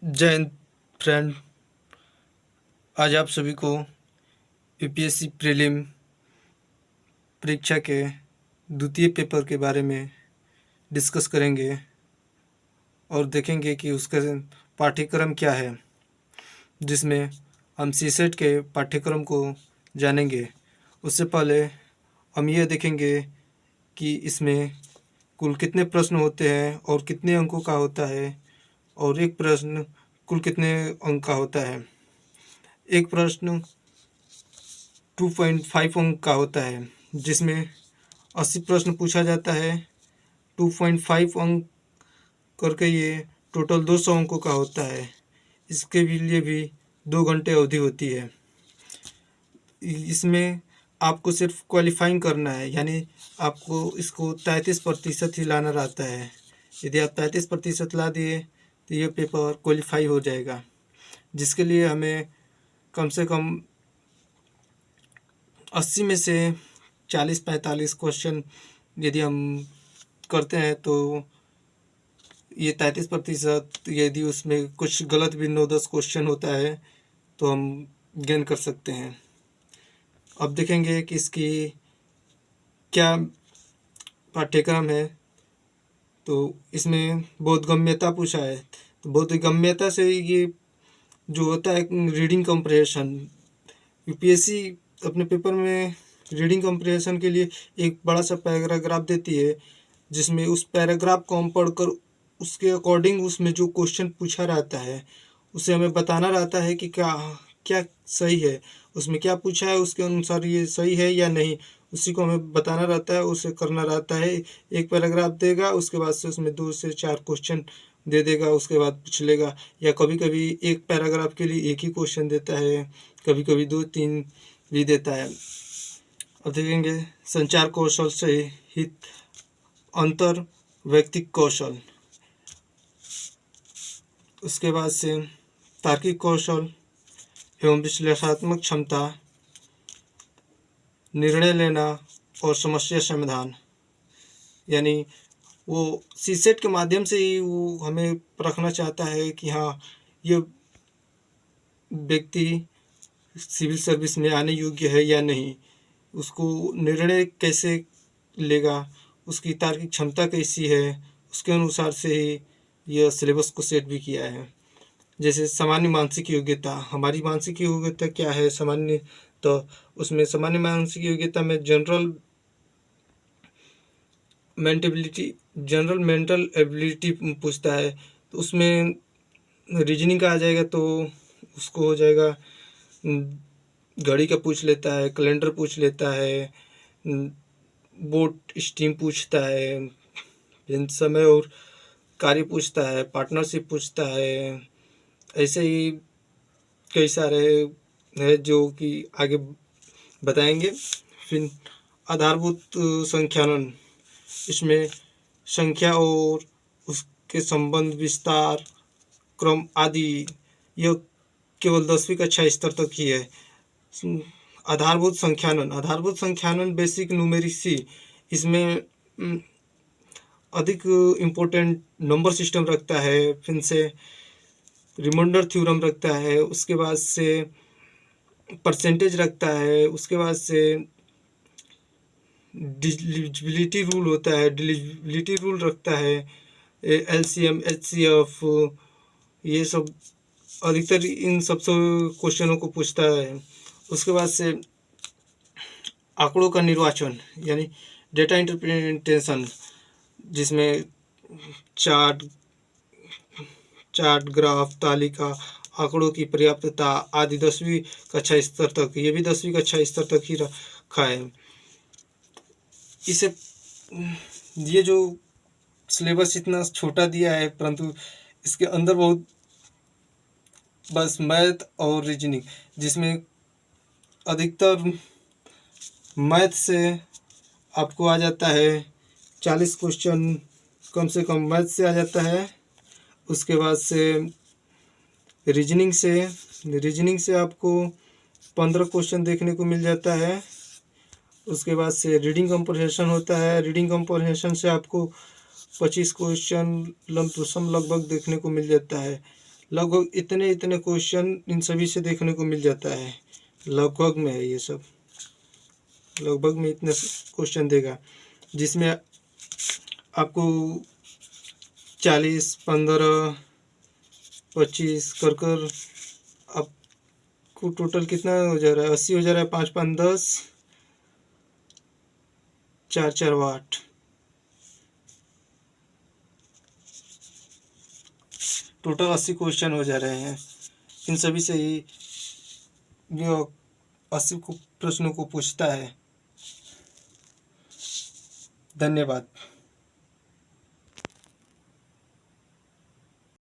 जय हिंद फ्रेंड। आज आप सभी को यूपीएससी प्रीलिम परीक्षा के द्वितीय पेपर के बारे में डिस्कस करेंगे और देखेंगे कि उसका पाठ्यक्रम क्या है, जिसमें हम सीसेट के पाठ्यक्रम को जानेंगे। उससे पहले हम यह देखेंगे कि इसमें कुल कितने प्रश्न होते हैं और कितने अंकों का होता है, और एक प्रश्न कुल कितने अंक का होता है। एक प्रश्न 2.5 अंक का होता है, जिसमें 80 प्रश्न पूछा जाता है। 2.5 अंक करके ये टोटल 200 अंकों का होता है। इसके लिए भी 2 घंटे अवधि होती है। इसमें आपको सिर्फ क्वालिफाइंग करना है, यानी आपको इसको 33% ही लाना रहता है। यदि आप 33% ला दिए तो ये पेपर क्वालिफाई हो जाएगा, जिसके लिए हमें कम से कम 80 में से 40-45 क्वेश्चन यदि हम करते हैं तो ये 33%, यदि उसमें कुछ गलत भी 9-10 क्वेश्चन होता है तो हम गेन कर सकते हैं। अब देखेंगे कि इसकी क्या पाठ्यक्रम है। तो इसमें बोधगम्यता पूछा है, तो बोधगम्यता से ये जो होता है रीडिंग कंप्रहेंशन, यूपीएससी अपने पेपर में रीडिंग कंप्रहेंशन के लिए एक बड़ा सा पैराग्राफ देती है, जिसमें उस पैराग्राफ को हम पढ़कर उसके अकॉर्डिंग उसमें जो क्वेश्चन पूछा रहता है उसे हमें बताना रहता है कि क्या क्या सही है, उसमें क्या पूछा है उसके अनुसार ये सही है या नहीं, उसी को हमें बताना रहता है, उसे करना रहता है। एक पैराग्राफ देगा, उसके बाद से उसमें 2 से 4 क्वेश्चन दे देगा, उसके बाद पूछ लेगा। या कभी कभी एक पैराग्राफ के लिए एक ही क्वेश्चन देता है, कभी कभी 2-3 भी देता है। अब देखेंगे संचार कौशल से हित अंतर व्यक्तिक कौशल, उसके बाद से तार्किक कौशल एवं विश्लेषणात्मक क्षमता, निर्णय लेना और समस्या समाधान। यानी वो सीसेट के माध्यम से ही वो हमें परखना चाहता है कि हाँ, ये व्यक्ति सिविल सर्विस में आने योग्य है या नहीं, उसको निर्णय कैसे लेगा, उसकी तार्किक क्षमता कैसी है, उसके अनुसार से ही यह सिलेबस को सेट भी किया है। जैसे सामान्य मानसिक योग्यता, हमारी मानसिक योग्यता क्या है सामान्य, तो उसमें सामान्य मानसिक योग्यता में जनरल मेंटल एबिलिटी पूछता है। तो उसमें रीजनिंग का आ जाएगा तो उसको हो जाएगा, घड़ी का पूछ लेता है, कैलेंडर पूछ लेता है, बोट स्टीम पूछता है, समय और कार्य पूछता है, पार्टनरशिप पूछता है। ऐसे ही कई सारे है जो कि आगे बताएंगे। फिर आधारभूत संख्यानन, इसमें संख्या और उसके संबंध, विस्तार, क्रम आदि यह केवल 10वीं कक्षा स्तर तक ही है। आधारभूत संख्यानन बेसिक न्यूमेरिसी, इसमें अधिक इम्पोर्टेंट नंबर सिस्टम रखता है, फिर से रिमाइंडर थ्योरम रखता है, उसके बाद से परसेंटेज रखता है, उसके बाद से डिविजिबिलिटी रूल होता है, डिविजिबिलिटी रूल रखता है, एलसीएम, एचसीएफ, ये सब अधिकतर इन सब क्वेश्चनों को पूछता है। उसके बाद से आंकड़ों का निर्वाचन यानी डेटा इंटरप्रिटेशन, जिसमें चार्ट, ग्राफ, तालिका, आंकड़ों की पर्याप्तता आदि 10वीं कक्षा स्तर तक, ये भी 10वीं कक्षा स्तर तक ही रखा है। इसे ये जो सिलेबस इतना छोटा दिया है, परंतु इसके अंदर बहुत बस मैथ और रीजनिंग, जिसमें अधिकतर मैथ से आपको आ जाता है 40 क्वेश्चन, कम से कम मैथ से आ जाता है। उसके बाद से रीजनिंग से आपको 15 क्वेश्चन देखने को मिल जाता है। उसके बाद से रीडिंग कंप्रहेंशन होता है, रीडिंग कंप्रहेंशन से आपको 25 क्वेश्चन लगभग देखने को मिल जाता है। लगभग इतने इतने क्वेश्चन इन सभी से देखने को मिल जाता है। लगभग में है ये सब, लगभग में इतने क्वेश्चन देगा जिसमें आपको 40, 15, 25 कर कर आपको टोटल कितना हो जा रहा है, 80 हो जा रहा है। 5 5 10, 4 4 8, टोटल 80 क्वेश्चन हो जा रहे हैं। इन सभी से ही जो 80 प्रश्नों को पूछता है। धन्यवाद।